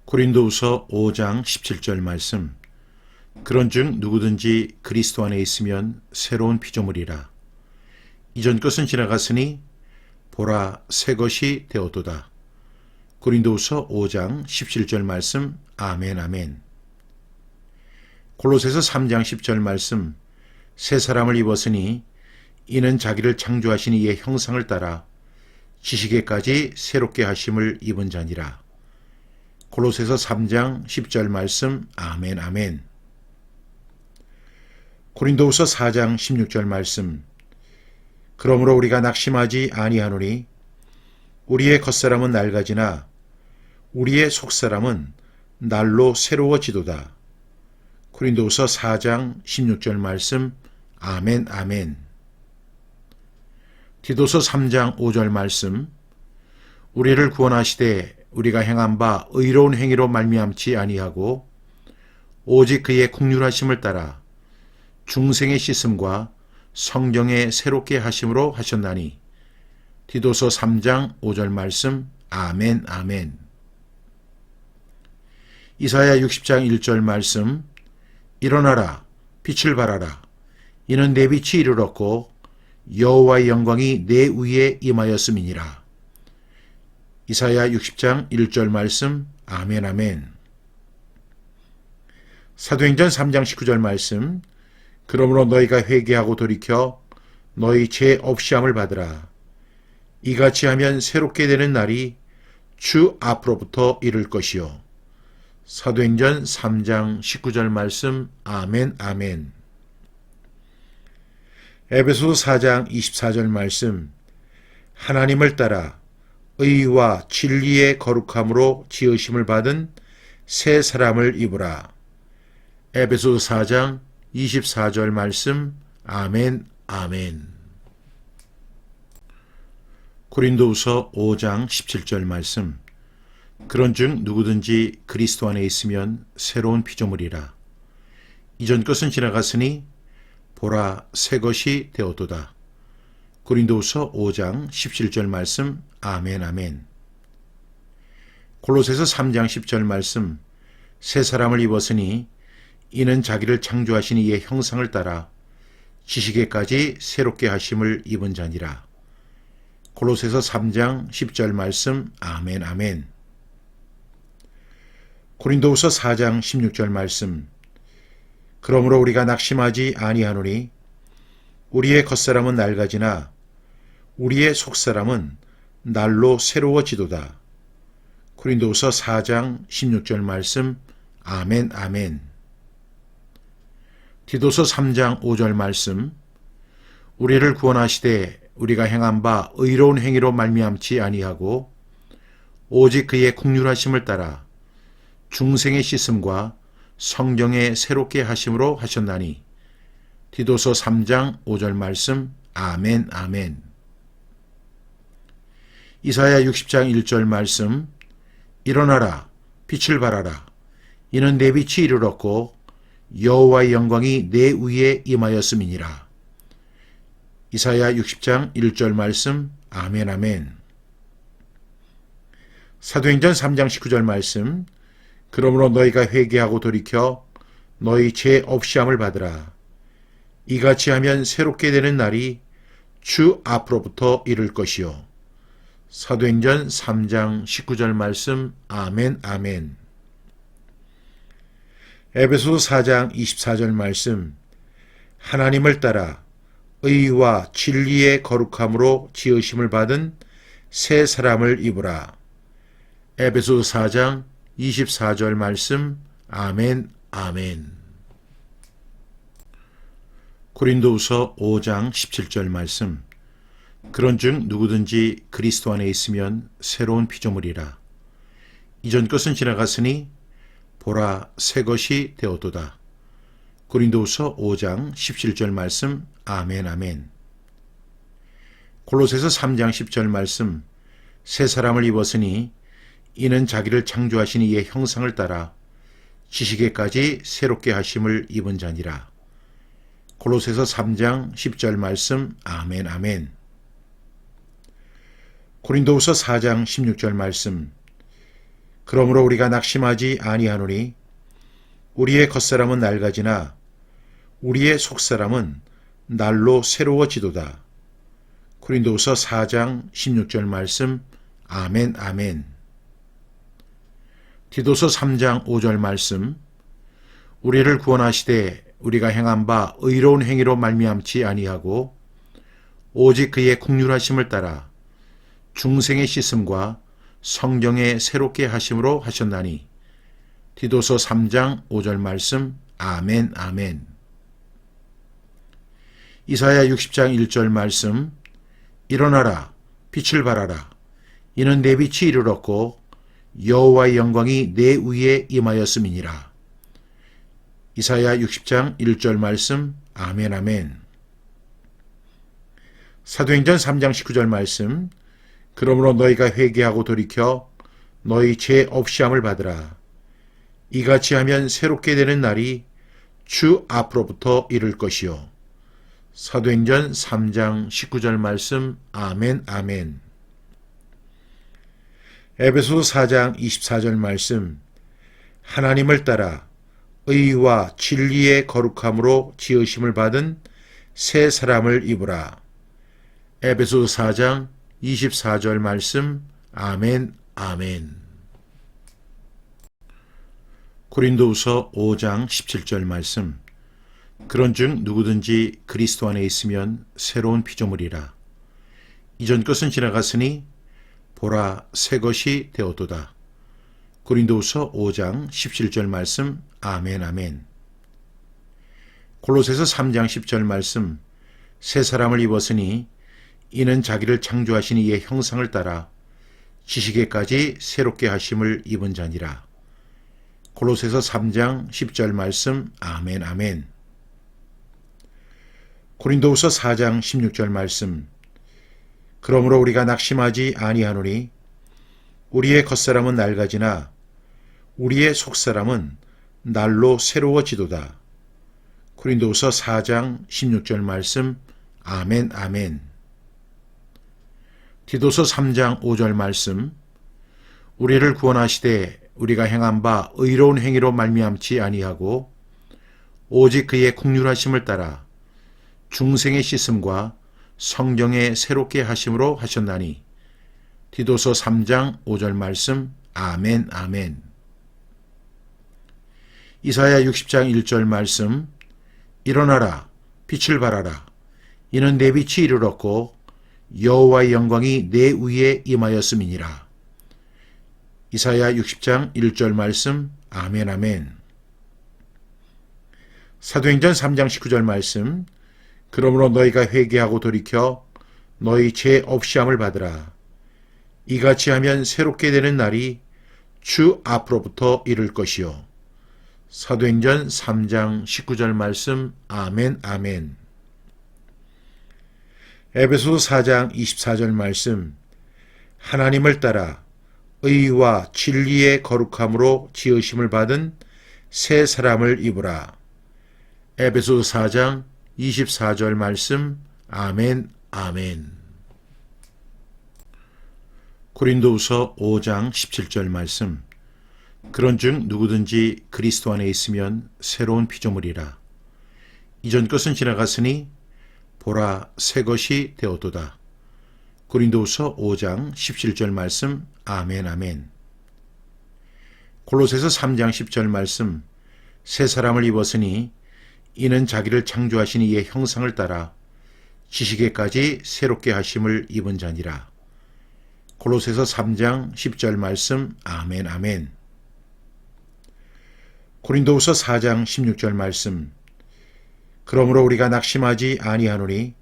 고린도후서 5장 17절 말씀. 그런즉 누구든지 그리스도 안에 있으면 새로운 피조물이라. 이전 것은 지나갔으니 보라 새 것이 되었도다. 고린도후서 5장 17절 말씀. 아멘 아멘. 골로새서 3장 10절 말씀. 새 사람을 입었으니 이는 자기를 창조하신 이의 형상을 따라 지식에까지 새롭게 하심을 입은 자니라. 골로새서 3장 10절 말씀. 아멘 아멘. 고린도후서 4장 16절 말씀. 그러므로 우리가 낙심하지 아니하노니 우리의 겉사람은 낡아지나 우리의 속사람은 날로 새로워지도다. 고린도후서 4장 16절 말씀. 아멘 아멘. 디도서 3장 5절 말씀. 우리를 구원하시되 우리가 행한 바 의로운 행위로 말미암지 아니하고 오직 그의 국률하심을 따라 중생의 씻음과 성경의 새롭게 하심으로 하셨나니. 디도서 3장 5절 말씀. 아멘 아멘. 이사야 60장 1절 말씀. 일어나라 빛을 발하라 이는 내 빛이 이르렀고 여호와의 영광이 내 위에 임하였음이니라. 이사야 60장 1절 말씀. 아멘 아멘. 사도행전 3장 19절 말씀. 그러므로 너희가 회개하고 돌이켜 너희 죄 없이함을 받으라. 이같이 하면 새롭게 되는 날이 주 앞으로부터 이를 것이요. 사도행전 3장 19절 말씀. 아멘 아멘. 에베소서 4장 24절 말씀. 하나님을 따라 의와 진리의 거룩함으로 지으심을 받은 새 사람을 입으라. 에베소서 4장 24절 말씀. 아멘 아멘. 고린도후서 5장 17절 말씀. 그런즉 누구든지 그리스도 안에 있으면 새로운 피조물이라. 이전 것은 지나갔으니 보라 새 것이 되었도다. 고린도후서 5장 17절 말씀. 아멘 아멘. 골로새서 3장 10절 말씀. 새 사람을 입었으니 이는 자기를 창조하신 이의 형상을 따라 지식에까지 새롭게 하심을 입은 자니라. 골로새서 3장 10절 말씀. 아멘 아멘. 고린도후서 4장 16절 말씀. 그러므로 우리가 낙심하지 아니하노니 우리의 겉사람은 낡아지나 우리의 속사람은 날로 새로워지도다. 고린도후서 4장 16절 말씀. 아멘 아멘. 디도서 3장 5절 말씀. 우리를 구원하시되 우리가 행한 바 의로운 행위로 말미암지 아니하고 오직 그의 국률하심을 따라 중생의 씻음과 성경의 새롭게 하심으로 하셨나니. 디도서 3장 5절 말씀. 아멘 아멘. 이사야 60장 1절 말씀. 일어나라 빛을 발하라 이는 내 빛이 이르렀고 여호와의 영광이 내 위에 임하였음이니라. 이사야 60장 1절 말씀. 아멘 아멘. 사도행전 3장 19절 말씀. 그러므로 너희가 회개하고 돌이켜 너희 죄 없이함을 받으라. 이같이 하면 새롭게 되는 날이 주 앞으로부터 이를 것이요. 사도행전 3장 19절 말씀. 아멘 아멘. 에베소서 4장 24절 말씀. 하나님을 따라 의와 진리의 거룩함으로 지으심을 받은 새 사람을 입으라. 에베소서 4장 24절 말씀. 아멘 아멘. 고린도후서 5장 17절 말씀. 그런즉 누구든지 그리스도 안에 있으면 새로운 피조물이라. 이전 것은 지나갔으니 보라 새 것이 되었도다. 고린도후서 5장 17절 말씀. 아멘 아멘. 골로새서 3장 10절 말씀. 새 사람을 입었으니 이는 자기를 창조하신 이의 형상을 따라 지식에까지 새롭게 하심을 입은 자니라. 골로새서 3장 10절 말씀. 아멘 아멘. 고린도후서 4장 16절 말씀. 그러므로 우리가 낙심하지 아니하노니 우리의 겉사람은 낡아지나 우리의 속사람은 날로 새로워지도다. 고린도후서 4장 16절 말씀. 아멘 아멘. 디도서 3장 5절 말씀. 우리를 구원하시되 우리가 행한 바 의로운 행위로 말미암지 아니하고 오직 그의 국률하심을 따라 중생의 씻음과 성령의 새롭게 하심으로 하셨나니. 디도서 3장 5절 말씀. 아멘 아멘. 이사야 60장 1절 말씀. 일어나라 빛을 발하라 이는 내 빛이 이르렀고 여호와의 영광이 내 위에 임하였음이니라. 이사야 60장 1절 말씀. 아멘 아멘. 사도행전 3장 19절 말씀. 그러므로 너희가 회개하고 돌이켜 너희 죄 없이함을 받으라. 이같이 하면 새롭게 되는 날이 주 앞으로부터 이를 것이요. 사도행전 3장 19절 말씀. 아멘 아멘. 에베소서 4장 24절 말씀. 하나님을 따라 의와 진리의 거룩함으로 지으심을 받은 새 사람을 입으라. 에베소서 4장 24절 말씀. 아멘 아멘. 고린도후서 5장 17절 말씀. 그런즉 누구든지 그리스도 안에 있으면 새로운 피조물이라. 이전 것은 지나갔으니 보라 새 것이 되었도다. 고린도후서 5장 17절 말씀. 아멘 아멘. 골로새서 3장 10절 말씀. 새 사람을 입었으니 이는 자기를 창조하신 이의 형상을 따라 지식에까지 새롭게 하심을 입은 자니라. 골로새서 3장 10절 말씀. 아멘 아멘. 고린도후서 4장 16절 말씀. 그러므로 우리가 낙심하지 아니하노니 우리의 겉사람은 낡아지나 우리의 속사람은 날로 새로워지도다. 고린도후서 4장 16절 말씀. 아멘 아멘. 디도서 3장 5절 말씀. 우리를 구원하시되 우리가 행한 바 의로운 행위로 말미암지 아니하고 오직 그의 국률하심을 따라 중생의 씻음과 성령의 새롭게 하심으로 하셨나니. 디도서 3장 5절 말씀. 아멘 아멘. 이사야 60장 1절 말씀. 일어나라 빛을 발하라 이는 내 빛이 이르렀고 여호와의 영광이 내 위에 임하였음이니라. 이사야 60장 1절 말씀. 아멘 아멘. 사도행전 3장 19절 말씀. 그러므로 너희가 회개하고 돌이켜 너희 죄 없이함을 받으라. 이같이 하면 새롭게 되는 날이 주 앞으로부터 이를 것이요. 사도행전 3장 19절 말씀. 아멘 아멘. 에베소서 4장 24절 말씀. 하나님을 따라 의와 진리의 거룩함으로 지으심을 받은 새 사람을 입으라. 에베소서 4장 24절 말씀. 아멘 아멘. 고린도후서 5장 17절 말씀. 그런즉 누구든지 그리스도 안에 있으면 새로운 피조물이라. 이전 것은 지나갔으니 보라 새 것이 되었도다. 고린도후서 5장 17절 말씀. 아멘 아멘. 골로새서 3장 10절 말씀. 새 사람을 입었으니 이는 자기를 창조하신 이의 형상을 따라 지식에까지 새롭게 하심을 입은 자니라. 골로새서 3장 10절 말씀. 아멘 아멘. 고린도후서 4장 16절 말씀. 그러므로 우리가 낙심하지 아니하노니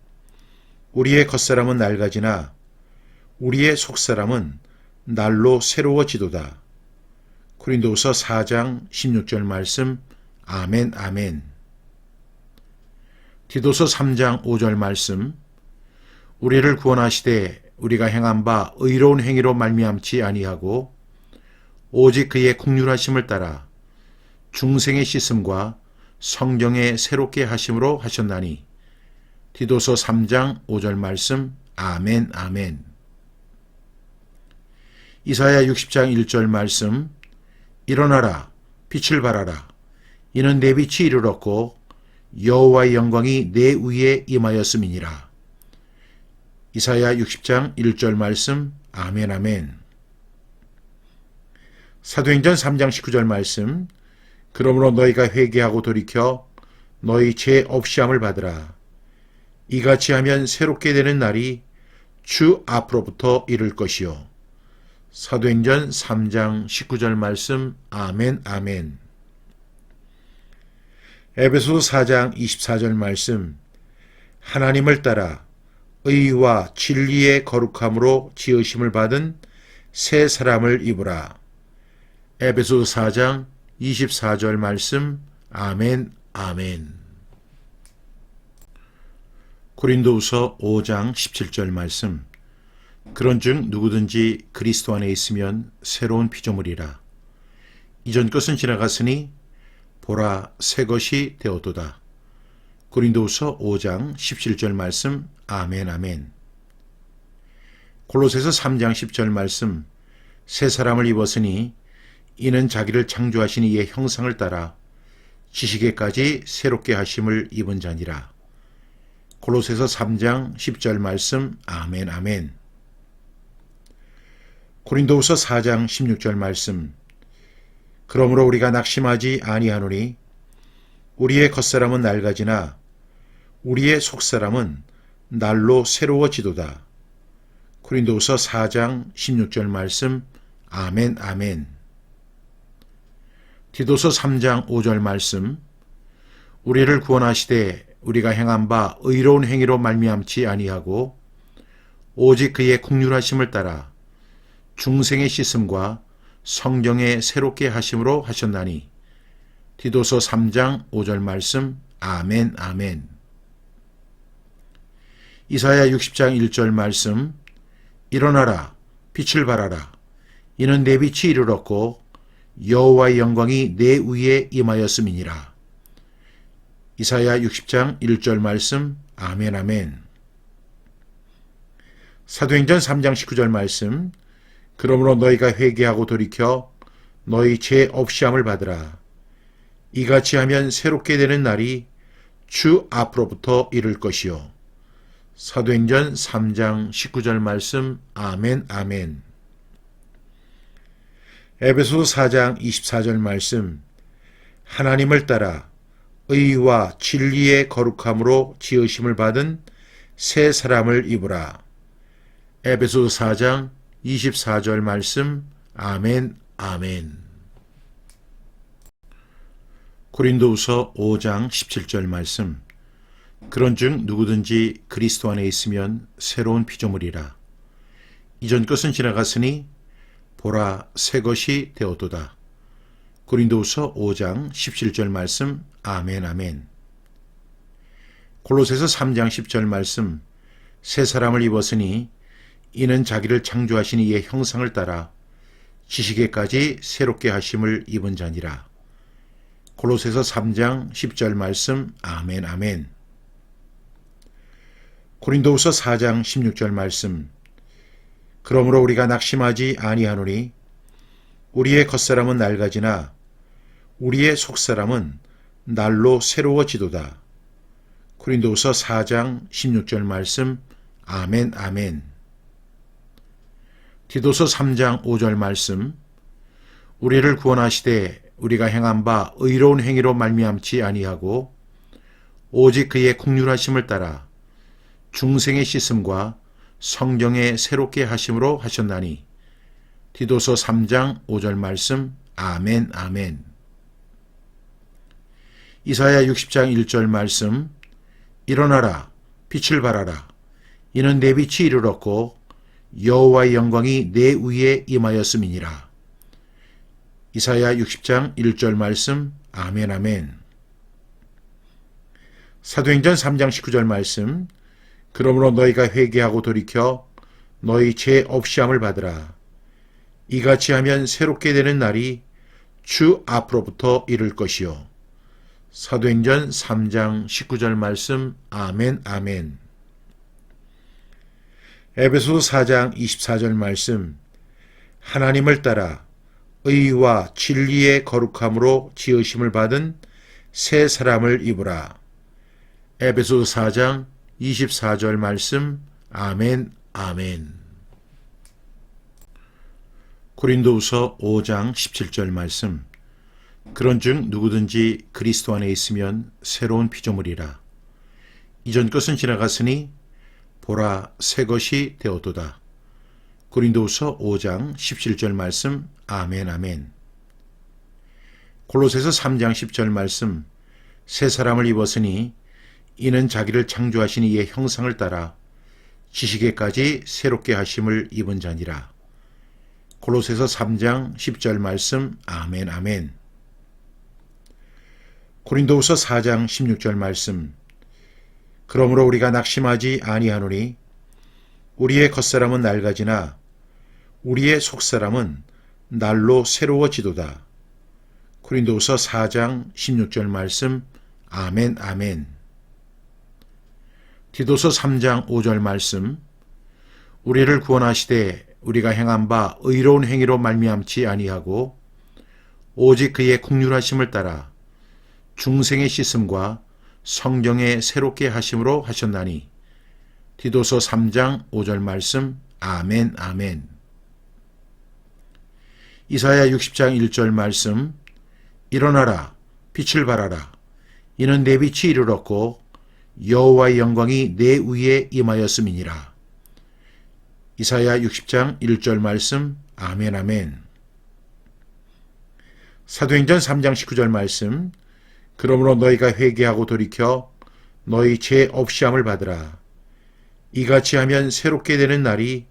우리의 겉사람은 낡아지나 우리의 속사람은 날로 새로워지도다. 고린도후서 4장 16절 말씀. 아멘 아멘. 디도서 3장 5절 말씀. 우리를 구원하시되 우리가 행한 바 의로운 행위로 말미암지 아니하고 오직 그의 국률하심을 따라 중생의 씻음과 성령의 새롭게 하심으로 하셨나니. 디도서 3장 5절 말씀. 아멘 아멘. 이사야 60장 1절 말씀. 일어나라, 빛을 발하라. 이는 내 빛이 이르렀고 여호와의 영광이 내 위에 임하였음이니라. 이사야 60장 1절 말씀. 아멘 아멘. 사도행전 3장 19절 말씀. 그러므로 너희가 회개하고 돌이켜 너희 죄 없이함을 받으라. 이같이 하면 새롭게 되는 날이 주 앞으로부터 이를 것이요. 사도행전 3장 19절 말씀. 아멘 아멘. 에베소서 4장 24절 말씀. 하나님을 따라 의와 진리의 거룩함으로 지으심을 받은 새 사람을 입으라. 에베소서 4장 24절 말씀. 아멘 아멘. 고린도후서 5장 17절 말씀. 그런즉 누구든지 그리스도 안에 있으면 새로운 피조물이라. 이전 것은 지나갔으니 보라 새 것이 되었도다. 고린도후서 5장 17절 말씀. 아멘 아멘. 골로새서 3장 10절 말씀. 새 사람을 입었으니 이는 자기를 창조하신 이의 형상을 따라 지식에까지 새롭게 하심을 입은 자니라. 골로새서 3장 10절 말씀. 아멘 아멘. 고린도후서 4장 16절 말씀. 그러므로 우리가 낙심하지 아니하노니 우리의 겉사람은 낡아지나 우리의 속사람은 날로 새로워지도다. 고린도후서 4장 16절 말씀. 아멘 아멘. 디도서 3장 5절 말씀. 우리를 구원하시되 우리가 행한 바 의로운 행위로 말미암지 아니하고 오직 그의 국률하심을 따라 중생의 씻음과 성경의 새롭게 하심으로 하셨나니. 디도서 3장 5절 말씀. 아멘 아멘. 이사야 60장 1절 말씀. 일어나라, 빛을 발하라. 이는 내 빛이 이르렀고 여호와의 영광이 내 위에 임하였음이니라. 이사야 60장 1절 말씀. 아멘 아멘. 사도행전 3장 19절 말씀. 그러므로 너희가 회개하고 돌이켜 너희 죄 없이함을 받으라. 이같이 하면 새롭게 되는 날이 주 앞으로부터 이를 것이요. 사도행전 3장 19절 말씀. 아멘 아멘. 에베소서 4장 24절 말씀. 하나님을 따라 의와 진리의 거룩함으로 지으심을 받은 새 사람을 입으라. 에베소서 4장 24절 말씀. 아멘 아멘. 고린도후서 5장 17절 말씀. 그런즉 누구든지 그리스도 안에 있으면 새로운 피조물이라. 이전 것은 지나갔으니 보라 새 것이 되었도다. 고린도후서 5장 17절 말씀. 아멘 아멘. 골로새서 3장 10절 말씀. 새 사람을 입었으니 이는 자기를 창조하신 이의 형상을 따라 지식에까지 새롭게 하심을 입은 자니라. 골로새서 3장 10절 말씀. 아멘 아멘. 고린도후서 4장 16절 말씀. 그러므로 우리가 낙심하지 아니하노니 우리의 겉사람은 낡아지나 우리의 속사람은 날로 새로워지도다. 고린도후서 4장 16절 말씀. 아멘 아멘. 디도서 3장 5절 말씀. 우리를 구원하시되 우리가 행한 바 의로운 행위로 말미암지 아니하고 오직 그의 국률하심을 따라 중생의 씻음과 성경의 새롭게 하심으로 하셨나니. 디도서 3장 5절 말씀. 아멘 아멘. 이사야 60장 1절 말씀. 일어나라, 빛을 발하라. 이는 내 빛이 이르렀고 여호와의 영광이 내 위에 임하였음이니라. 이사야 60장 1절 말씀. 아멘 아멘. 사도행전 3장 19절 말씀. 그러므로 너희가 회개하고 돌이켜 너희 죄 없이함을 받으라. 이같이 하면 새롭게 되는 날이 주 앞으로부터 이를 것이요. 사도행전 3장 19절 말씀. 아멘 아멘. 에베소서 4장 24절 말씀. 하나님을 따라 의와 진리의 거룩함으로 지으심을 받은 새 사람을 입으라. 에베소서 4장 24절 말씀. 아멘, 아멘. 고린도후서 5장 17절 말씀. 그런즉 누구든지 그리스도 안에 있으면 새로운 피조물이라. 이전 것은 지나갔으니 보라 새 것이 되었도다. 고린도후서 5장 17절 말씀. 아멘, 아멘. 골로새서 3장 10절 말씀. 새 사람을 입었으니 이는 자기를 창조하신 이의 형상을 따라 지식에까지 새롭게 하심을 입은 자니라. 골로새서 3장 10절 말씀. 아멘, 아멘. 고린도후서 4장 16절 말씀. 그러므로 우리가 낙심하지 아니하노니 우리의 겉사람은 낡아지나 우리의 속사람은 날로 새로워지도다. 고린도후서 4장 16절 말씀. 아멘, 아멘. 디도서 3장 5절 말씀. 우리를 구원하시되 우리가 행한 바 의로운 행위로 말미암지 아니하고 오직 그의 국률하심을 따라 중생의 씻음과 성경의 새롭게 하심으로 하셨나니. 디도서 3장 5절 말씀. 아멘, 아멘. 이사야 60장 1절 말씀. 일어나라 빛을 발하라 이는 내 빛이 이르렀고 여호와의 영광이 내 위에 임하였음이니라. 이사야 60장 1절 말씀. 아멘, 아멘. 사도행전 3장 19절 말씀. 그러므로 너희가 회개하고 돌이켜 너희 죄 없이함을 받으라. 이같이 하면 새롭게 되는 날이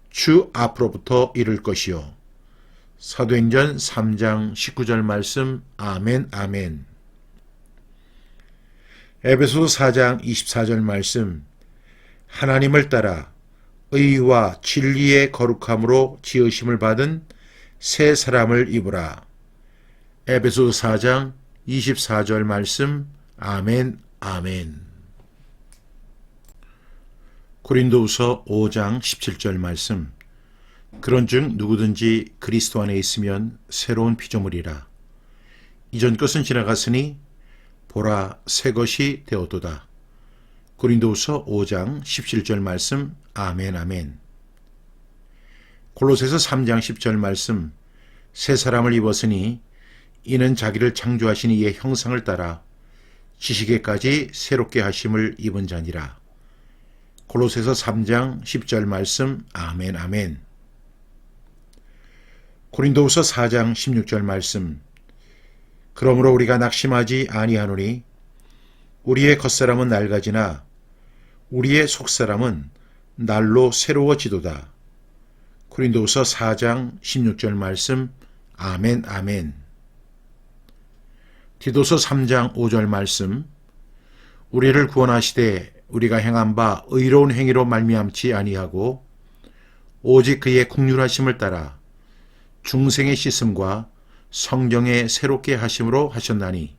주 앞으로부터 이를 것이요. 사도행전 3장 19절 말씀. 아멘, 아멘. 에베소서 4장 24절 말씀. 하나님을 따라 의와 진리의 거룩함으로 지으심을 받은 새 사람을 입으라. 에베소서 4장 24절 말씀. 아멘, 아멘. 고린도후서 5장 17절 말씀. 그런즉 누구든지 그리스도 안에 있으면 새로운 피조물이라. 이전 것은 지나갔으니 보라 새 것이 되었도다. 고린도후서 5장 17절 말씀. 아멘, 아멘. 골로새서 3장 10절 말씀. 새 사람을 입었으니 이는 자기를 창조하신 이의 형상을 따라 지식에까지 새롭게 하심을 입은 자니라. 골로새서 3장 10절 말씀. 아멘, 아멘. 고린도후서 4장 16절 말씀. 그러므로 우리가 낙심하지 아니하노니 우리의 겉사람은 낡아지나 우리의 속사람은 날로 새로워지도다. 고린도후서 4장 16절 말씀. 아멘, 아멘. 디도서 3장 5절 말씀. 우리를 구원하시되 우리가 행한 바 의로운 행위로 말미암지 아니하고 오직 그의 국률하심을 따라 중생의 씻음과 성경의 새롭게 하심으로 하셨나니.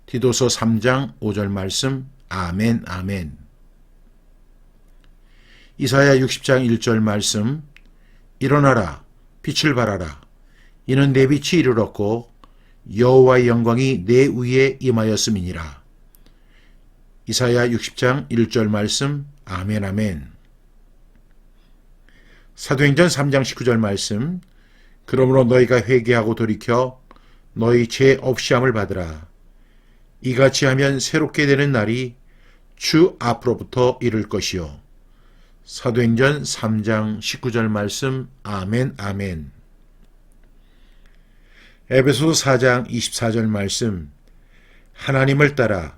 디도서 3장 5절 말씀. 아멘, 아멘. 이사야 60장 1절 말씀. 일어나라 빛을 발하라 이는 내 빛이 이르렀고 여호와의 영광이 내 위에 임하였음이니라. 이사야 60장 1절 말씀. 아멘, 아멘. 사도행전 3장 19절 말씀. 그러므로 너희가 회개하고 돌이켜 너희 죄 없이함을 받으라. 이같이 하면 새롭게 되는 날이 주 앞으로부터 이를 것이요. 사도행전 3장 19절 말씀. 아멘, 아멘. 에베소서 4장 24절 말씀. 하나님을 따라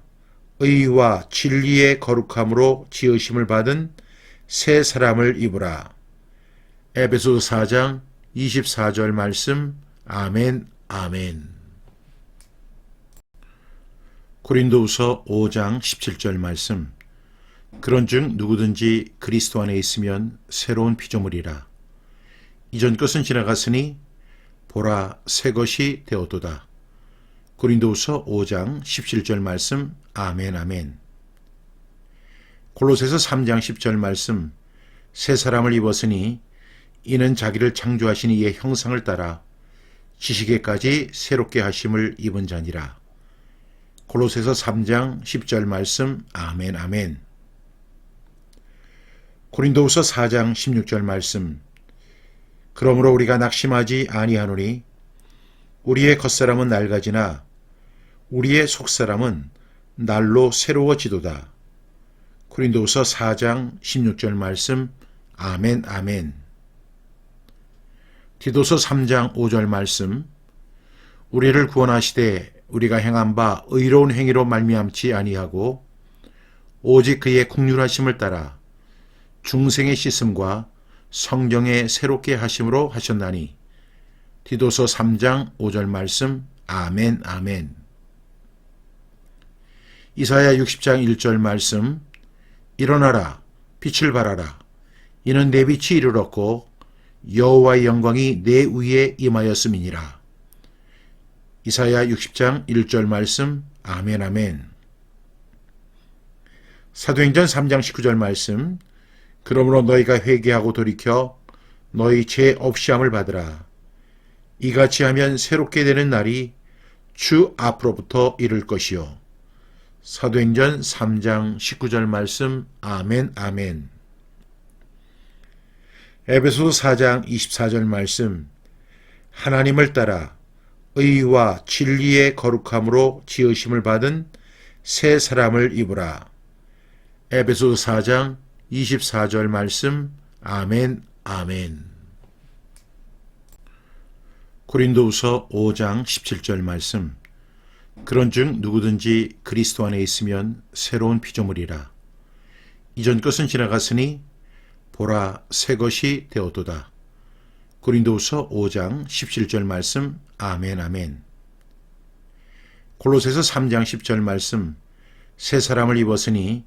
의와 진리의 거룩함으로 지으심을 받은 새 사람을 입으라. 에베소서 4장 24절 말씀. 아멘, 아멘. 고린도후서 5장 17절 말씀. 그런즉 누구든지 그리스도 안에 있으면 새로운 피조물이라. 이전 것은 지나갔으니 보라 새 것이 되었도다. 고린도후서 5장 17절 말씀. 아멘, 아멘. 골로새서 3장 10절 말씀. 새 사람을 입었으니 이는 자기를 창조하신 이의 형상을 따라 지식에까지 새롭게 하심을 입은 자니라. 골로새서 3장 10절 말씀. 아멘 아멘. 고린도후서 4장 16절 말씀. 그러므로 우리가 낙심하지 아니하노니 우리의 겉사람은 낡아지나 우리의 속사람은 날로 새로워지도다. 고린도후서 4장 16절 말씀. 아멘 아멘. 디도서 3장 5절 말씀. 우리를 구원하시되 우리가 행한 바 의로운 행위로 말미암지 아니하고 오직 그의 국률하심을 따라 중생의 씻음과 성경의 새롭게 하심으로 하셨나니. 디도서 3장 5절 말씀. 아멘 아멘. 이사야 60장 1절 말씀. 일어나라 빛을 발하라 이는 내 빛이 이르렀고 여호와의 영광이 내 위에 임하였음이니라. 이사야 60장 1절 말씀. 아멘 아멘. 사도행전 3장 19절 말씀. 그러므로 너희가 회개하고 돌이켜 너희 죄 없이함을 받으라. 이같이 하면 새롭게 되는 날이 주 앞으로부터 이를 것이요. 사도행전 3장 19절 말씀. 아멘 아멘. 에베소서 4장 24절 말씀. 하나님을 따라 의와 진리의 거룩함으로 지으심을 받은 새 사람을 입으라. 에베소서 4장 24절 말씀. 아멘 아멘. 고린도후서 5장 17절 말씀. 그런즉 누구든지 그리스도 안에 있으면 새로운 피조물이라. 이전 것은 지나갔으니 보라 새 것이 되었도다. 고린도후서 5장 17절 말씀. 아멘 아멘. 골로새서 3장 10절 말씀. 새 사람을 입었으니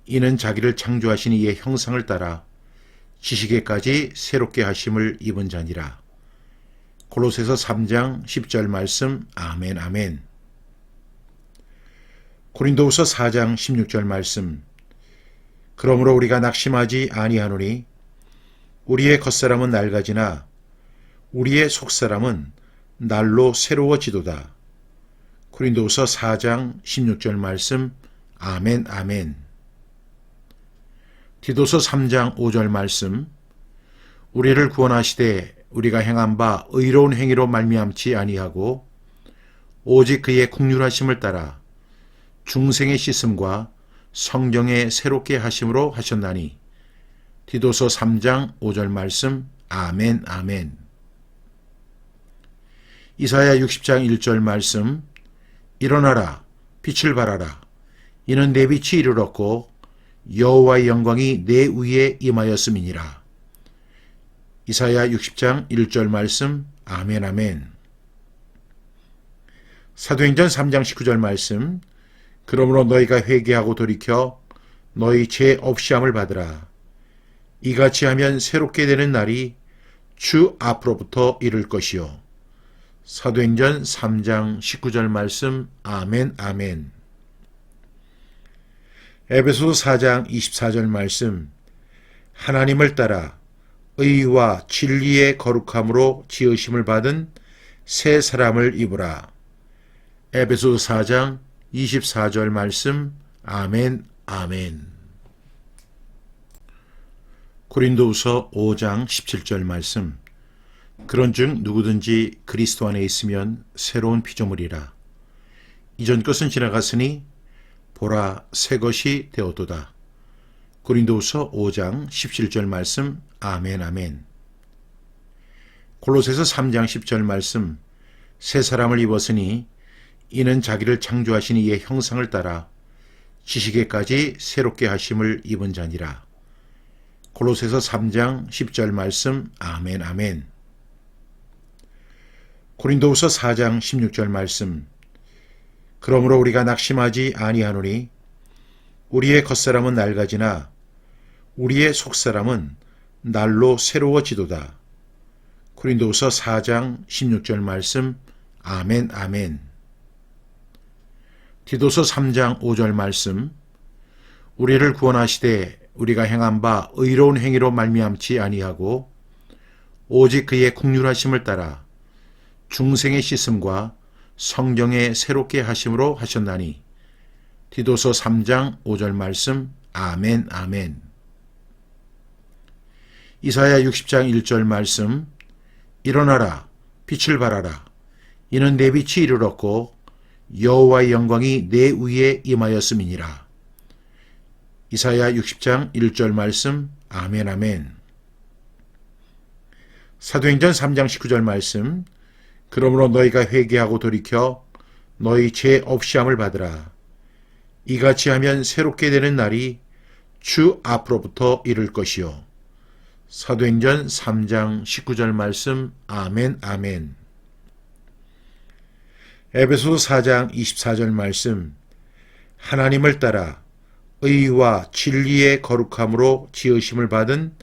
이는 자기를 창조하신 이의 형상을 따라 지식에까지 새롭게 하심을 입은 자니라. 골로새서 3장 10절 말씀. 아멘 아멘. 고린도후서 4장 16절 말씀. 그러므로 우리가 낙심하지 아니하노니 우리의 겉사람은 낡아지나 우리의 속사람은 날로 새로워지도다. 고린도후서 4장 16절 말씀. 아멘 아멘. 디도서 3장 5절 말씀. 우리를 구원하시되 우리가 행한 바 의로운 행위로 말미암지 아니하고 오직 그의 국률하심을 따라 중생의 씻음과 성경의 새롭게 하심으로 하셨나니. 디도서 3장 5절 말씀. 아멘 아멘. 이사야 60장 1절 말씀. 일어나라 빛을 발하라 이는 내 빛이 이르렀고 여호와의 영광이 내 위에 임하였음이니라. 이사야 60장 1절 말씀. 아멘 아멘. 사도행전 3장 19절 말씀. 그러므로 너희가 회개하고 돌이켜 너희 죄 없이함을 받으라. 이같이 하면 새롭게 되는 날이 주 앞으로부터 이를 것이요. 사도행전 3장 19절 말씀. 아멘 아멘. 에베소서 4장 24절 말씀. 하나님을 따라 의와 진리의 거룩함으로 지으심을 받은 새 사람을 입으라. 에베소서 4장 24절 말씀. 아멘 아멘. 고린도후서 5장 17절 말씀. 그런즉 누구든지 그리스도 안에 있으면 새로운 피조물이라. 이전 것은 지나갔으니 보라 새 것이 되었도다. 고린도후서 5장 17절 말씀. 아멘 아멘. 골로새서 3장 10절 말씀. 새 사람을 입었으니 이는 자기를 창조하신 이의 형상을 따라 지식에까지 새롭게 하심을 입은 자니라. 골로새서 3장 10절 말씀. 아멘 아멘. 고린도후서 4장 16절 말씀. 그러므로 우리가 낙심하지 아니하노니 우리의 겉사람은 낡아지나 우리의 속사람은 날로 새로워지도다. 고린도후서 4장 16절 말씀. 아멘 아멘. 디도서 3장 5절 말씀. 우리를 구원하시되 우리가 행한 바 의로운 행위로 말미암지 아니하고 오직 그의 국률하심을 따라 중생의 씻음과 성경의 새롭게 하심으로 하셨나니. 디도서 3장 5절 말씀. 아멘 아멘. 이사야 60장 1절 말씀. 일어나라 빛을 발하라 이는 내 빛이 이르렀고 여호와의 영광이 내 위에 임하였음이니라. 이사야 60장 1절 말씀. 아멘 아멘. 사도행전 3장 19절 말씀. 그러므로 너희가 회개하고 돌이켜 너희 죄 없이함을 받으라. 이같이 하면 새롭게 되는 날이 주 앞으로부터 이를 것이요. 사도행전 3장 19절 말씀. 아멘 아멘. 에베소서 4장 24절 말씀. 하나님을 따라 의와 진리의 거룩함으로 지으심을 받은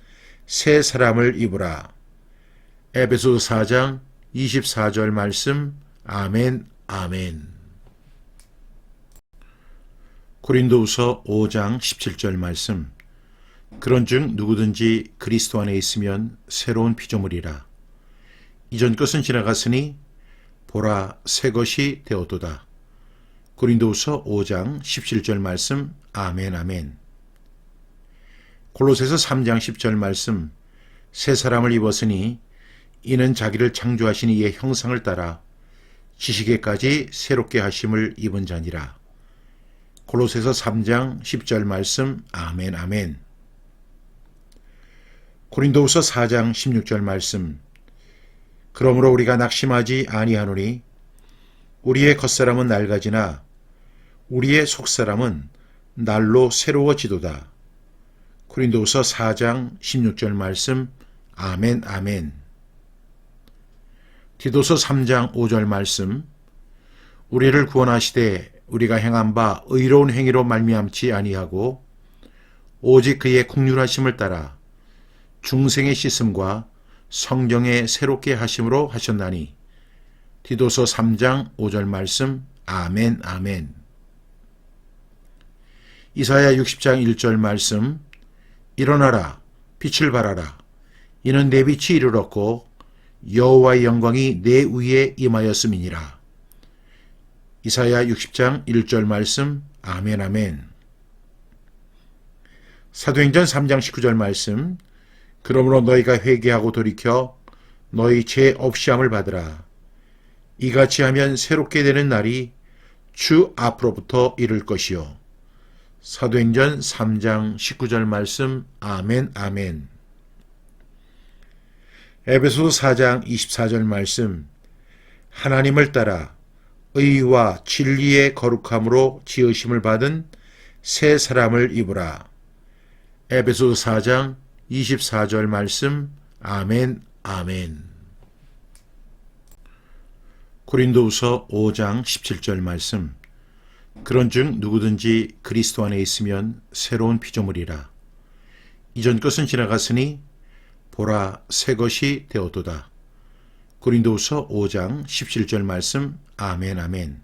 새 사람을 입으라. 에베소서 4장 24절 말씀. 아멘 아멘. 고린도후서 5장 17절 말씀. 그런즉 누구든지 그리스도 안에 있으면 새로운 피조물이라. 이전 것은 지나갔으니 보라 새 것이 되었도다. 고린도후서 5장 17절 말씀. 아멘 아멘. 골로새서 3장 10절 말씀. 새 사람을 입었으니 이는 자기를 창조하신 이의 형상을 따라 지식에까지 새롭게 하심을 입은 자니라. 골로새서 3장 10절 말씀. 아멘 아멘. 고린도후서 4장 16절 말씀. 그러므로 우리가 낙심하지 아니하노니 우리의 겉사람은 낡아지나 우리의 속사람은 날로 새로워지도다. 고린도후서 4장 16절 말씀. 아멘 아멘. 디도서 3장 5절 말씀. 우리를 구원하시되 우리가 행한 바 의로운 행위로 말미암지 아니하고 오직 그의 국률하심을 따라 중생의 씻음과 성경의 새롭게 하심으로 하셨나니. 디도서 3장 5절 말씀. 아멘 아멘. 이사야 60장 1절 말씀. 일어나라 빛을 발하라 이는 내 빛이 이르렀고 여호와의 영광이 내 위에 임하였음이니라. 이사야 60장 1절 말씀. 아멘 아멘. 사도행전 3장 19절 말씀. 그러므로 너희가 회개하고 돌이켜 너희 죄 없이함을 받으라. 이같이 하면 새롭게 되는 날이 주 앞으로부터 이를 것이요. 사도행전 3장 19절 말씀. 아멘 아멘. 에베소서 4장 24절 말씀. 하나님을 따라 의와 진리의 거룩함으로 지으심을 받은 새 사람을 입으라. 에베소서 4장 24절 말씀. 아멘 아멘. 고린도후서 5장 17절 말씀. 그런즉 누구든지 그리스도 안에 있으면 새로운 피조물이라. 이전 것은 지나갔으니 보라 새 것이 되었도다. 고린도후서 5장 17절 말씀. 아멘 아멘.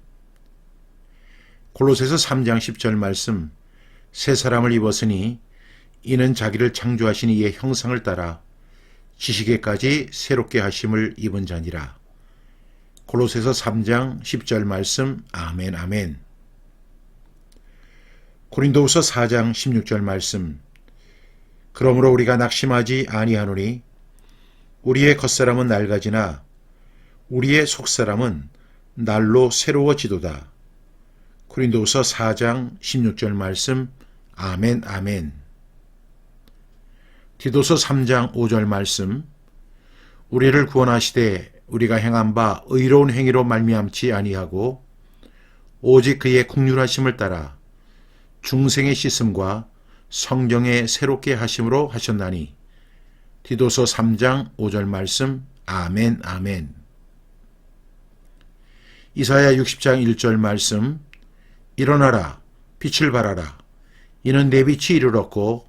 골로새서 3장 10절 말씀. 새 사람을 입었으니 이는 자기를 창조하신 이의 형상을 따라 지식에까지 새롭게 하심을 입은 자니라. 골로새서 3장 10절 말씀. 아멘 아멘. 고린도후서 4장 16절 말씀. 그러므로 우리가 낙심하지 아니하노니 우리의 겉사람은 낡아지나 우리의 속사람은 날로 새로워지도다. 고린도후서 4장 16절 말씀. 아멘 아멘. 디도서 3장 5절 말씀. 우리를 구원하시되 우리가 행한 바 의로운 행위로 말미암지 아니하고 오직 그의 국률하심을 따라 중생의 씻음과 성경의 새롭게 하심으로 하셨나니. 디도서 3장 5절 말씀. 아멘 아멘. 이사야 60장 1절 말씀. 일어나라 빛을 발하라 이는 내 빛이 이르렀고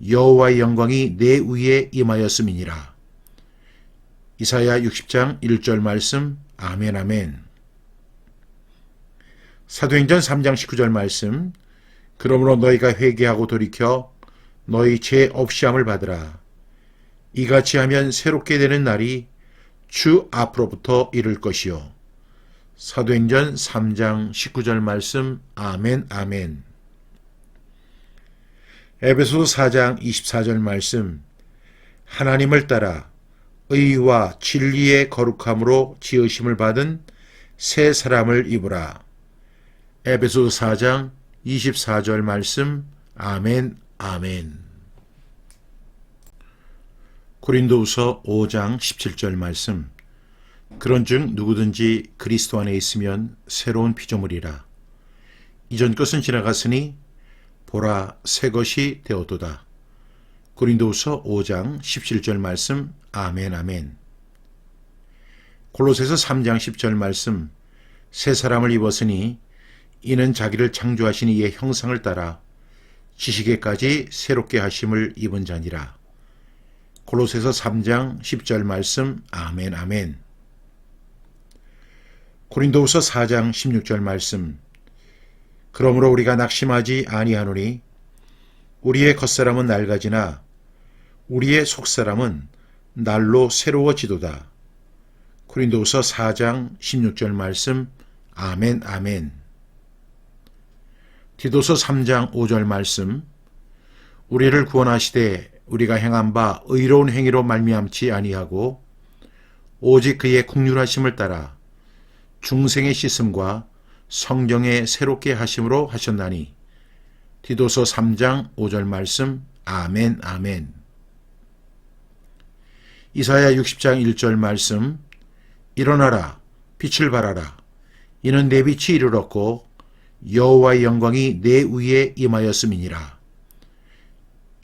여호와의 영광이 내 위에 임하였음이니라. 이사야 60장 1절 말씀. 아멘 아멘. 사도행전 3장 19절 말씀. 그러므로 너희가 회개하고 돌이켜 너희 죄 없이함을 받으라. 이같이 하면 새롭게 되는 날이 주 앞으로부터 이를 것이요. 사도행전 3장 19절 말씀. 아멘 아멘. 에베소서 4장 24절 말씀. 하나님을 따라 의와 진리의 거룩함으로 지으심을 받은 새 사람을 입으라. 에베소서 4장 24절 말씀. 아멘 아멘. 고린도후서 5장 17절 말씀. 그런즉 누구든지 그리스도 안에 있으면 새로운 피조물이라. 이전 것은 지나갔으니 보라 새 것이 되었도다. 고린도후서 5장 17절 말씀. 아멘 아멘. 골로새서 3장 10절 말씀. 새 사람을 입었으니 이는 자기를 창조하신 이의 형상을 따라 지식에까지 새롭게 하심을 입은 자니라. 골로새서 3장 10절 말씀. 아멘 아멘. 고린도후서 4장 16절 말씀. 그러므로 우리가 낙심하지 아니하노니 우리의 겉사람은 낡아지나 우리의 속사람은 날로 새로워지도다. 고린도후서 4장 16절 말씀. 아멘 아멘. 디도서 3장 5절 말씀. 우리를 구원하시되 우리가 행한 바 의로운 행위로 말미암지 아니하고 오직 그의 긍휼하심을 따라 중생의 씻음과 성령의 새롭게 하심으로 하셨나니. 디도서 3장 5절 말씀. 아멘 아멘. 이사야 60장 1절 말씀. 일어나라 빛을 발하라. 이는 내 빛이 이르렀고 여호와의 영광이 내 위에 임하였음이니라.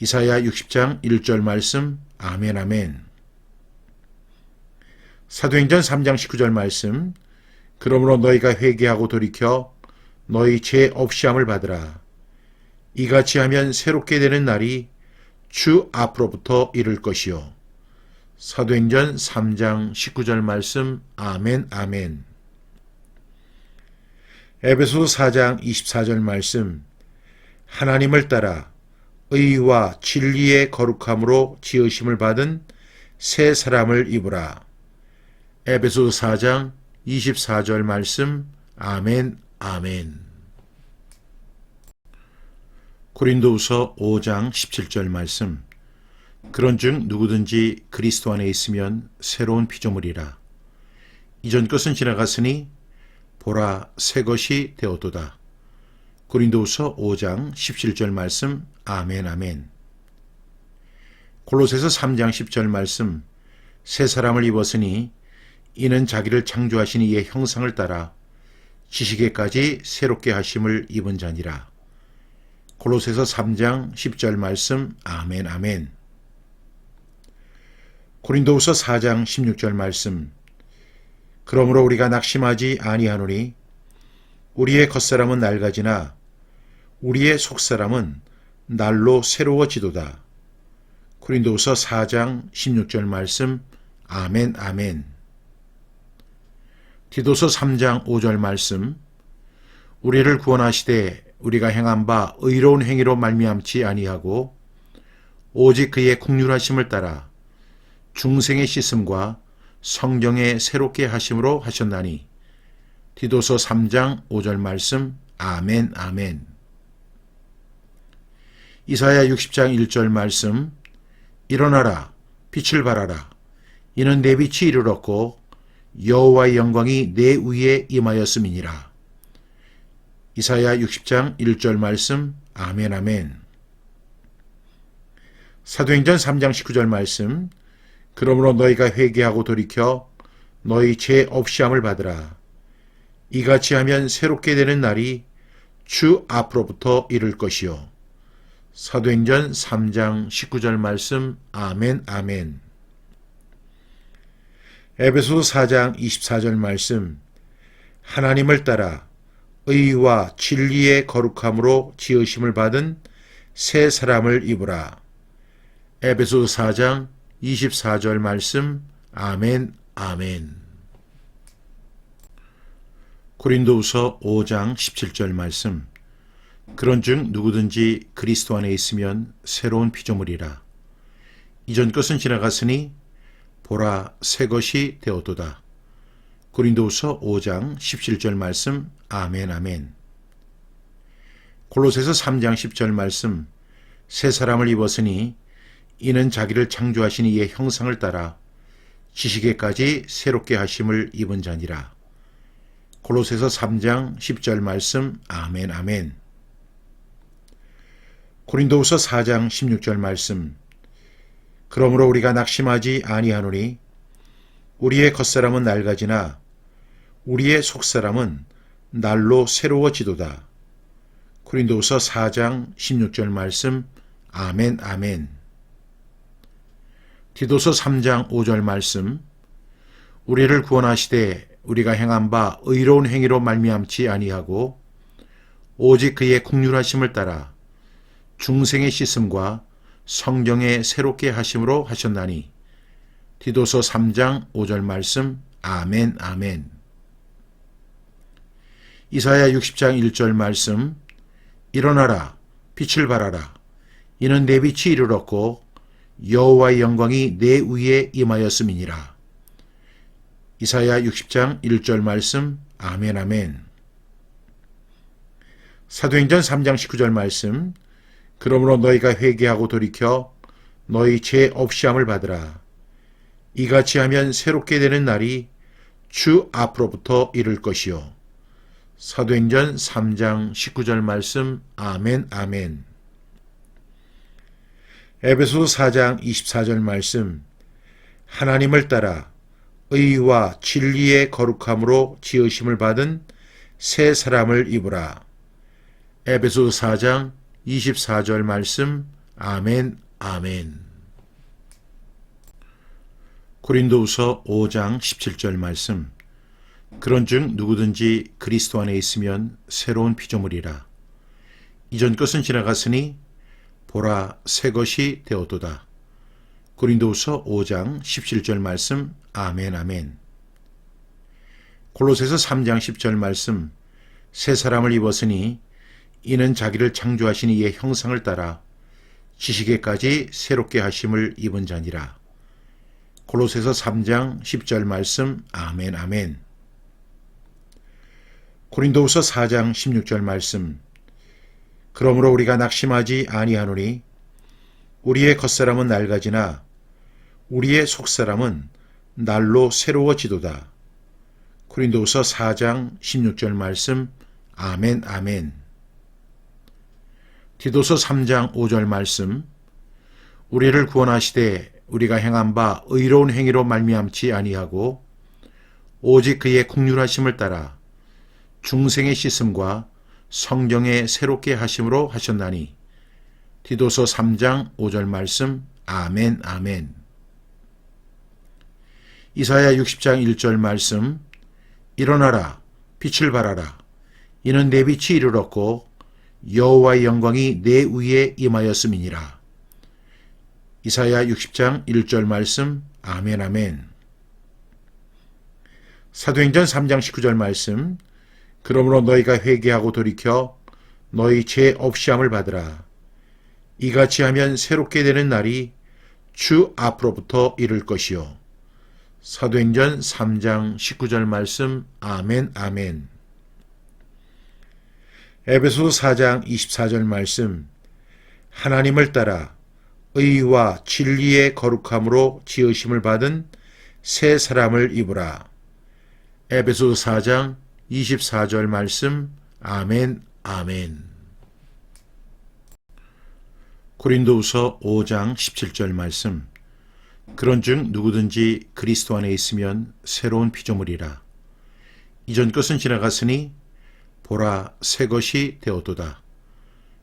이사야 60장 1절 말씀. 아멘 아멘. 사도행전 3장 19절 말씀. 그러므로 너희가 회개하고 돌이켜 너희 죄 없이함을 받으라. 이같이 하면 새롭게 되는 날이 주 앞으로부터 이를 것이요. 사도행전 3장 19절 말씀. 아멘 아멘. 에베소서 4장 24절 말씀. 하나님을 따라 의와 진리의 거룩함으로 지으심을 받은 새 사람을 입으라. 에베소서 4장 24절 말씀. 아멘 아멘. 고린도후서 5장 17절 말씀. 그런즉 누구든지 그리스도 안에 있으면 새로운 피조물이라. 이전 것은 지나갔으니 보라 새 것이 되었도다. 고린도후서 5장 17절 말씀. 아멘 아멘. 골로새서 3장 10절 말씀. 새 사람을 입었으니 이는 자기를 창조하신 이의 형상을 따라 지식에까지 새롭게 하심을 입은 자니라. 골로새서 3장 10절 말씀. 아멘 아멘. 고린도후서 4장 16절 말씀. 그러므로 우리가 낙심하지 아니하노니 우리의 겉사람은 낡아지나 우리의 속사람은 날로 새로워지도다. 고린도후서 4장 16절 말씀. 아멘 아멘. 디도서 3장 5절 말씀. 우리를 구원하시되 우리가 행한 바 의로운 행위로 말미암지 아니하고 오직 그의 긍휼하심을 따라 중생의 씻음과 성령의 새롭게 하심으로 하셨나니. 디도서 3장 5절 말씀. 아멘 아멘. 이사야 60장 1절 말씀. 일어나라 빛을 발하라. 이는 내 빛이 이르렀고 여호와의 영광이 내 위에 임하였음이니라. 이사야 60장 1절 말씀. 아멘 아멘. 사도행전 3장 19절 말씀. 그러므로 너희가 회개하고 돌이켜 너희 죄 없이함을 받으라. 이같이 하면 새롭게 되는 날이 주 앞으로부터 이를 것이요. 사도행전 3장 19절 말씀. 아멘 아멘. 에베소서 4장 24절 말씀. 하나님을 따라 의와 진리의 거룩함으로 지으심을 받은 새 사람을 입으라. 에베소서 4장 24절 말씀. 아멘 아멘. 고린도후서 5장 17절 말씀. 그런즉 누구든지 그리스도 안에 있으면 새로운 피조물이라. 이전 것은 지나갔으니 보라 새 것이 되었도다. 고린도후서 5장 17절 말씀. 아멘 아멘. 골로새서 3장 10절 말씀. 새 사람을 입었으니 이는 자기를 창조하신 이의 형상을 따라 지식에까지 새롭게 하심을 입은 자니라. 골로새서 3장 10절 말씀. 아멘 아멘. 고린도후서 4장 16절 말씀. 그러므로 우리가 낙심하지 아니하노니 우리의 겉사람은 낡아지나 우리의 속사람은 날로 새로워지도다. 고린도후서 4장 16절 말씀. 아멘 아멘. 디도서 3장 5절 말씀. 우리를 구원하시되 우리가 행한 바 의로운 행위로 말미암지 아니하고 오직 그의 국률하심을 따라 중생의 씻음과 성령의 새롭게 하심으로 하셨나니. 디도서 3장 5절 말씀. 아멘 아멘. 이사야 60장 1절 말씀. 일어나라 빛을 발하라 이는 내 빛이 이르렀고 여호와의 영광이 내 위에 임하였음이니라. 이사야 60장 1절 말씀. 아멘 아멘. 사도행전 3장 19절 말씀. 그러므로 너희가 회개하고 돌이켜 너희 죄 없이함을 받으라. 이같이 하면 새롭게 되는 날이 주 앞으로부터 이를 것이요. 사도행전 3장 19절 말씀. 아멘 아멘. 에베소서 4장 24절 말씀. 하나님을 따라 의와 진리의 거룩함으로 지으심을 받은 새 사람을 입으라. 에베소서 4장 24절 말씀. 아멘 아멘. 고린도후서 5장 17절 말씀. 그런즉 누구든지 그리스도 안에 있으면 새로운 피조물이라. 이전 것은 지나갔으니 보라 새 것이 되었도다. 고린도후서 5장 17절 말씀. 아멘 아멘. 골로새서 3장 10절 말씀. 새 사람을 입었으니 이는 자기를 창조하신 이의 형상을 따라 지식에까지 새롭게 하심을 입은 자니라. 골로새서 3장 10절 말씀. 아멘 아멘. 고린도후서 4장 16절 말씀. 그러므로 우리가 낙심하지 아니하노니 우리의 겉사람은 낡아지나 우리의 속사람은 날로 새로워지도다. 고린도후서 4장 16절 말씀. 아멘 아멘. 디도서 3장 5절 말씀. 우리를 구원하시되 우리가 행한 바 의로운 행위로 말미암지 아니하고 오직 그의 국률하심을 따라 중생의 씻음과 성령의 새롭게 하심으로 하셨나니. 디도서 3장 5절 말씀. 아멘 아멘. 이사야 60장 1절 말씀. 일어나라 빛을 발하라 이는 내 빛이 이르렀고 여호와의 영광이 내 위에 임하였음이니라. 이사야 60장 1절 말씀. 아멘 아멘. 사도행전 3장 19절 말씀. 그러므로 너희가 회개하고 돌이켜 너희 죄 없이함을 받으라. 이같이 하면 새롭게 되는 날이 주 앞으로부터 이를 것이요. 사도행전 3장 19절 말씀. 아멘 아멘. 에베소서 4장 24절 말씀. 하나님을 따라 의와 진리의 거룩함으로 지으심을 받은 새 사람을 입으라. 에베소서 4장 24절 말씀. 아멘 아멘. 고린도후서 5장 17절 말씀. 그런즉 누구든지 그리스도 안에 있으면 새로운 피조물이라. 이전 것은 지나갔으니 보라 새 것이 되었도다.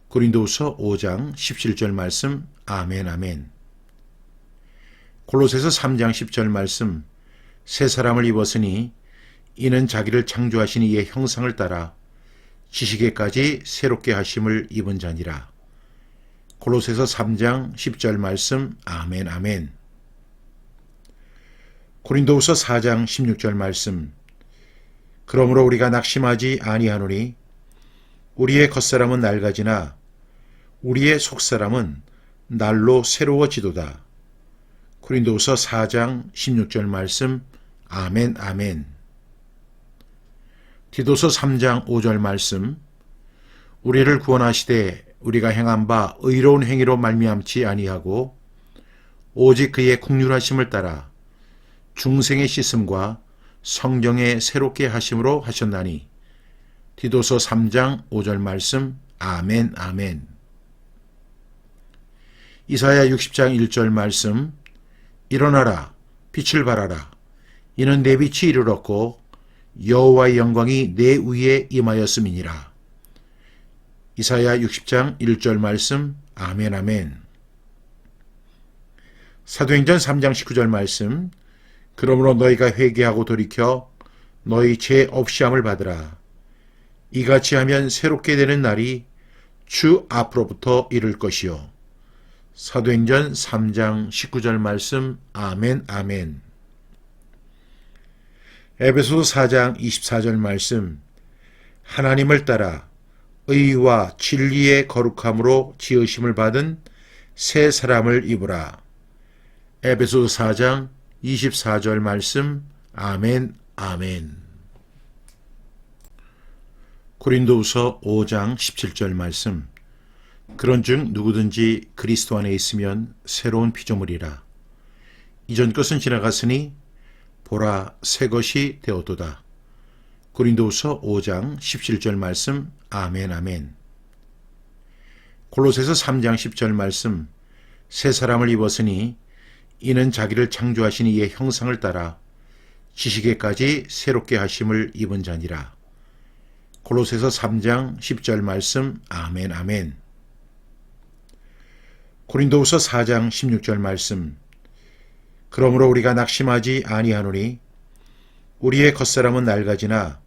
고린도후서 5장 17절 말씀. 아멘 아멘. 골로새서 3장 10절 말씀. 새 사람을 입었으니 이는 자기를 창조하신 이의 형상을 따라 지식에까지 새롭게 하심을 입은 자니라. 골로새서 3장 10절 말씀. 아멘 아멘. 고린도후서 4장 16절 말씀. 그러므로 우리가 낙심하지 아니하노니 우리의 겉사람은 낡아지나 우리의 속사람은 날로 새로워지도다. 고린도후서 4장 16절 말씀. 아멘 아멘. 디도서 3장 5절 말씀. 우리를 구원하시되 우리가 행한 바 의로운 행위로 말미암지 아니하고 오직 그의 국률하심을 따라 중생의 씻음과 성령의 새롭게 하심으로 하셨나니. 디도서 3장 5절 말씀. 아멘 아멘. 이사야 60장 1절 말씀. 일어나라 빛을 발하라 이는 내 빛이 이르렀고 여호와의 영광이 내 위에 임하였음이니라. 이사야 60장 1절 말씀. 아멘 아멘. 사도행전 3장 19절 말씀. 그러므로 너희가 회개하고 돌이켜 너희 죄 없이함을 받으라. 이같이 하면 새롭게 되는 날이 주 앞으로부터 이를 것이요. 사도행전 3장 19절 말씀. 아멘 아멘. 에베소서 4장 24절 말씀. 하나님을 따라 의와 진리의 거룩함으로 지으심을 받은 새 사람을 입으라. 에베소서 4장 24절 말씀. 아멘 아멘. 고린도후서 5장 17절 말씀. 그런즉 누구든지 그리스도 안에 있으면 새로운 피조물이라. 이전 것은 지나갔으니 보라 새 것이 되었도다. 고린도후서 5장 17절 말씀. 아멘 아멘. 골로새서 3장 10절 말씀. 새 사람을 입었으니 이는 자기를 창조하신 이의 형상을 따라 지식에까지 새롭게 하심을 입은 자니라. 골로새서 3장 10절 말씀. 아멘 아멘. 고린도후서 4장 16절 말씀. 그러므로 우리가 낙심하지 아니하노니 우리의 겉사람은 낡아지나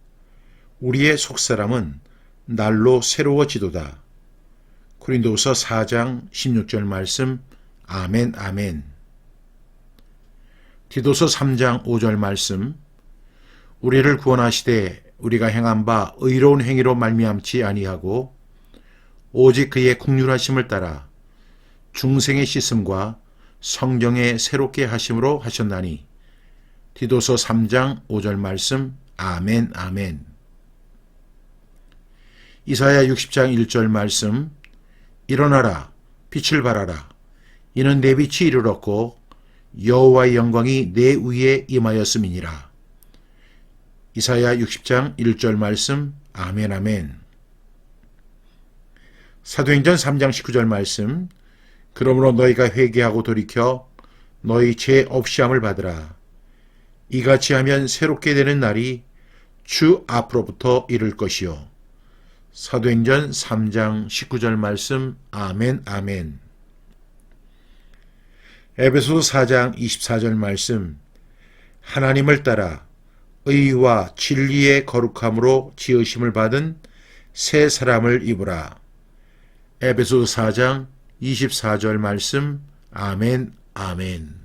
우리의 속사람은 날로 새로워지도다. 고린도후서 4장 16절 말씀. 아멘 아멘. 디도서 3장 5절 말씀. 우리를 구원하시되 우리가 행한 바 의로운 행위로 말미암지 아니하고 오직 그의 국률하심을 따라 중생의 씻음과 성령의 새롭게 하심으로 하셨나니. 디도서 3장 5절 말씀. 아멘 아멘. 이사야 60장 1절 말씀. 일어나라 빛을 발하라 이는 내 빛이 이르렀고 여호와의 영광이 내 위에 임하였음이니라. 이사야 60장 1절 말씀. 아멘 아멘. 사도행전 3장 19절 말씀. 그러므로 너희가 회개하고 돌이켜 너희 죄 없이함을 받으라. 이같이 하면 새롭게 되는 날이 주 앞으로부터 이를 것이요. 사도행전 3장 19절 말씀. 아멘 아멘. 에베소서 4장 24절 말씀. 하나님을 따라 의와 진리의 거룩함으로 지으심을 받은 새 사람을 입으라. 에베소서 4장 24절 말씀. 아멘 아멘.